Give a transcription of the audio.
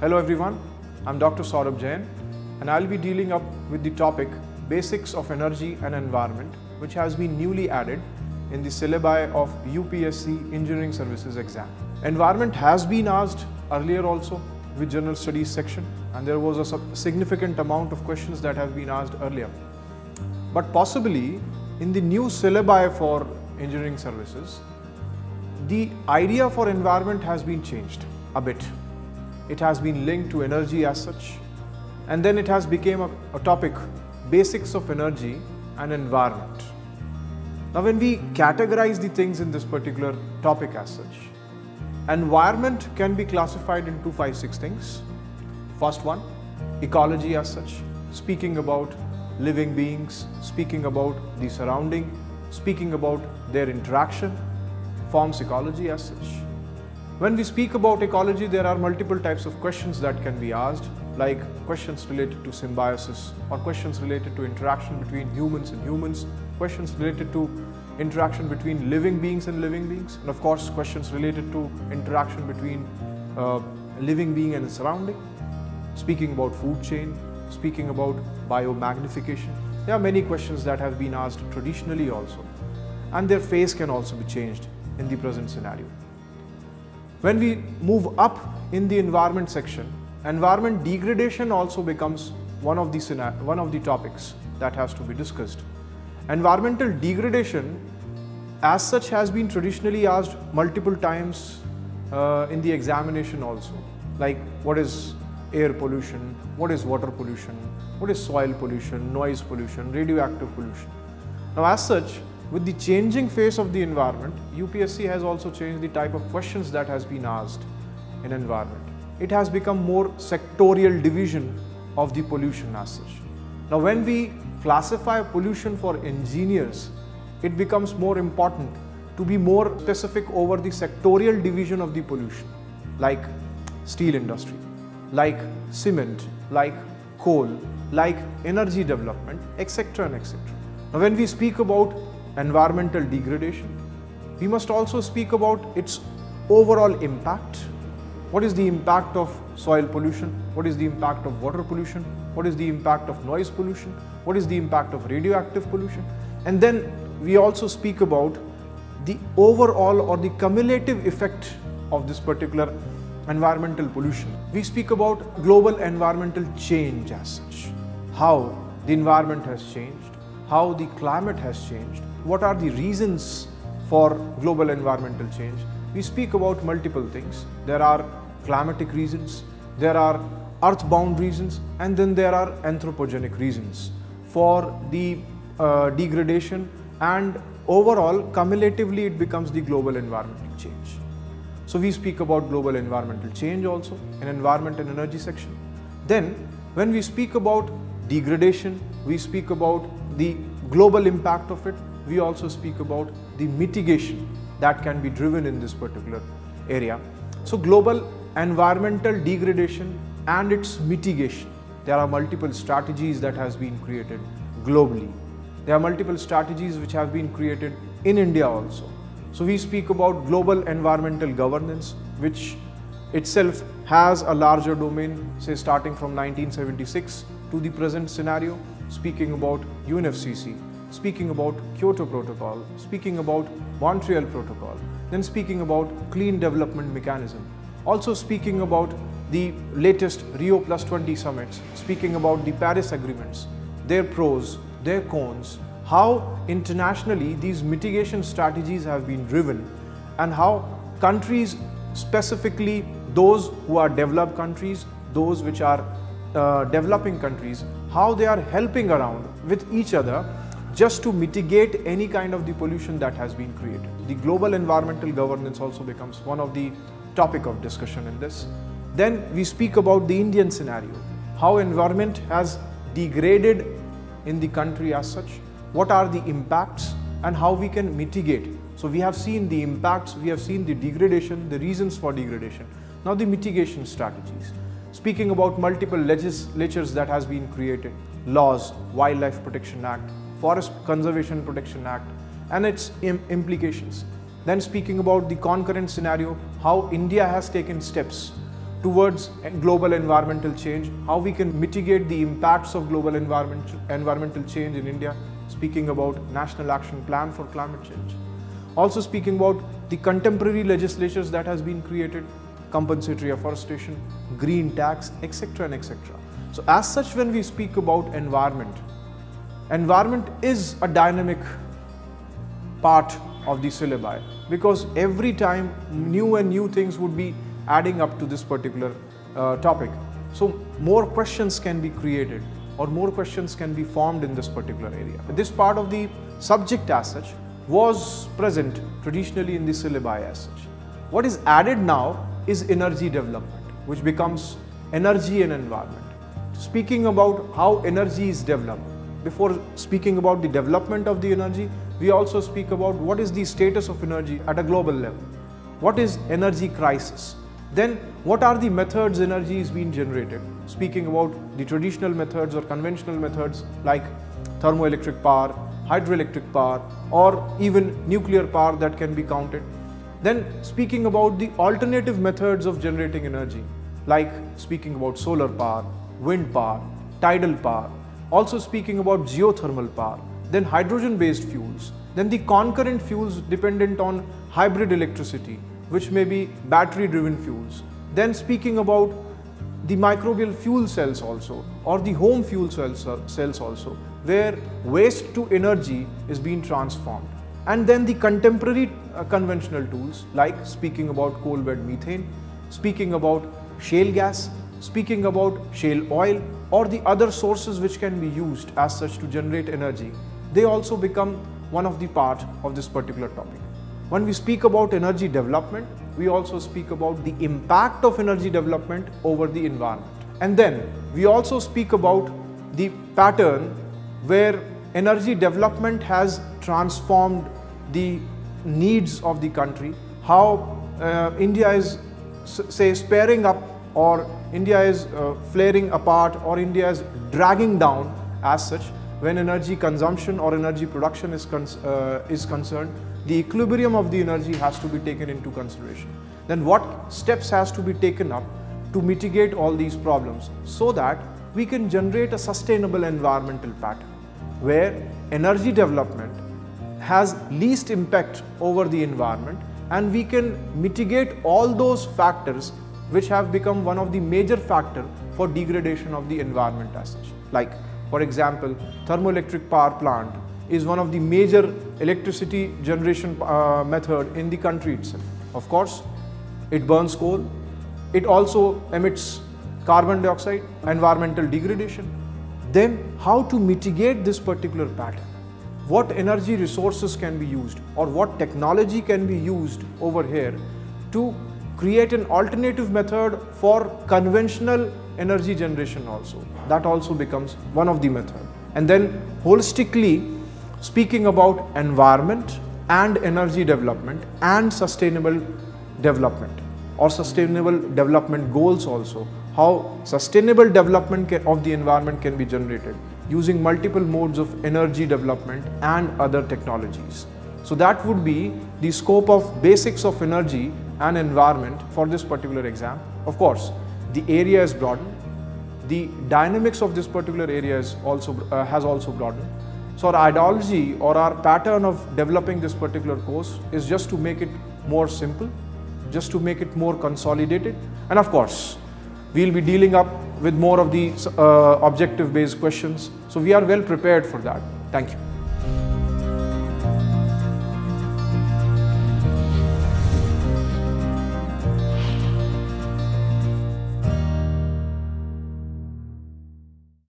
Hello everyone, I'm Dr. Saurabh Jain and I'll be dealing up with the topic Basics of Energy and Environment, which has been newly added in the syllabi of UPSC Engineering Services exam. Environment has been asked earlier also with General Studies section, and there was a significant amount of questions that have been asked earlier. But possibly in the new syllabi for Engineering Services, the idea for environment has been changed a bit. It has been linked to energy as such, and then it has become a topic, basics of energy and environment. Now when we categorize the things in this particular topic as such, environment can be classified into 5-6 things. First one, ecology as such, speaking about living beings, speaking about the surrounding, speaking about their interaction, forms ecology as such. When we speak about ecology, there are multiple types of questions that can be asked, like questions related to symbiosis, or questions related to interaction between humans and humans, questions related to interaction between living beings and living beings, and of course questions related to interaction between living being and surrounding, speaking about food chain, speaking about biomagnification. There are many questions that have been asked traditionally also, and their phase can also be changed in the present scenario. When we move up in the environment section, environment degradation also becomes one of the topics that has to be discussed. Environmental degradation as such has been traditionally asked multiple times in the examination also, like what is air pollution, what is water pollution, what is soil pollution, noise pollution, radioactive pollution. Now as such, with the changing face of the environment, UPSC has also changed the type of questions that has been asked in environment. It has become more sectorial division of the pollution as such. Now when we classify pollution for engineers, it becomes more important to be more specific over the sectorial division of the pollution, like steel industry, like cement, like coal, like energy development, etc. and etc. Now when we speak about environmental degradation, we must also speak about its overall impact. What is the impact of soil pollution? What is the impact of water pollution? What is the impact of noise pollution? What is the impact of radioactive pollution? And then we also speak about the overall or the cumulative effect of this particular environmental pollution. We speak about global environmental change as such, how the environment has changed, how the climate has changed, what are the reasons for global environmental change. We speak about multiple things. There are climatic reasons, there are earthbound reasons, and then there are anthropogenic reasons for the degradation, and overall cumulatively it becomes the global environmental change. So we speak about global environmental change also in environment and energy section. Then when we speak about degradation, we speak about the global impact of it. We also speak about the mitigation that can be driven in this particular area. So global environmental degradation and its mitigation. There are multiple strategies that has been created globally. There are multiple strategies which have been created in India also. So we speak about global environmental governance, which itself has a larger domain, say starting from 1976 to the present scenario, speaking about UNFCCC, speaking about Kyoto Protocol, speaking about Montreal Protocol, then speaking about Clean Development Mechanism, also speaking about the latest Rio +20 summits, speaking about the Paris agreements, their pros, their cons, how internationally these mitigation strategies have been driven, and how countries, specifically those who are developed countries, those which are developing countries, how they are helping around with each other just to mitigate any kind of the pollution that has been created. The global environmental governance also becomes one of the topic of discussion in this. Then we speak about the Indian scenario, how environment has degraded in the country as such, what are the impacts and how we can mitigate. So we have seen the impacts, we have seen the degradation, the reasons for degradation. Now the mitigation strategies. Speaking about multiple legislatures that has been created, laws, Wildlife Protection Act, Forest Conservation Protection Act and its implications. Then speaking about the concurrent scenario, how India has taken steps towards global environmental change, how we can mitigate the impacts of global environmental change in India, speaking about National Action Plan for Climate Change. Also speaking about the contemporary legislatures that has been created, compensatory afforestation, green tax, etc. and etc. So as such, when we speak about environment is a dynamic part of the syllabi, because every time new things would be adding up to this particular topic. So more questions can be created or more questions can be formed in this particular area. This part of the subject as such was present traditionally in the syllabi as such. What is added now is energy development, which becomes energy and environment. Speaking about how energy is developed, before speaking about the development of the energy, we also speak about what is the status of energy at a global level. What is energy crisis? Then what are the methods energy is being generated? Speaking about the traditional methods or conventional methods like thermoelectric power, hydroelectric power, or even nuclear power that can be counted. Then speaking about the alternative methods of generating energy, like speaking about solar power, wind power, tidal power, also speaking about geothermal power, then hydrogen-based fuels, then the concurrent fuels dependent on hybrid electricity, which may be battery-driven fuels. Then speaking about the microbial fuel cells also, or the home fuel cells also, where waste to energy is being transformed. And then the contemporary conventional tools, like speaking about coal bed methane, speaking about shale gas, speaking about shale oil, or the other sources which can be used as such to generate energy, they also become one of the part of this particular topic. When we speak about energy development, we also speak about the impact of energy development over the environment. And then we also speak about the pattern where energy development has transformed the needs of the country, how India is, say, sparing up, or India is flaring apart, or India is dragging down as such. When energy consumption or energy production is concerned, the equilibrium of the energy has to be taken into consideration. Then what steps has to be taken up to mitigate all these problems so that we can generate a sustainable environmental pattern where energy development has least impact over the environment, and we can mitigate all those factors which have become one of the major factors for degradation of the environment as such. Like, for example, thermoelectric power plant is one of the major electricity generation method in the country itself. Of course, it burns coal, it also emits carbon dioxide, environmental degradation. Then how to mitigate this particular pattern? What energy resources can be used, or what technology can be used over here to create an alternative method for conventional energy generation also. That also becomes one of the methods. And then holistically speaking about environment and energy development and sustainable development or sustainable development goals also, how sustainable development of the environment can be generated using multiple modes of energy development and other technologies. So that would be the scope of basics of energy and environment for this particular exam. Of course, the area is broadened. The dynamics of this particular area is also, has also broadened. So our ideology or our pattern of developing this particular course is just to make it more simple, just to make it more consolidated. And of course, we'll be dealing up with more of the objective-based questions. So we are well prepared for that. Thank you.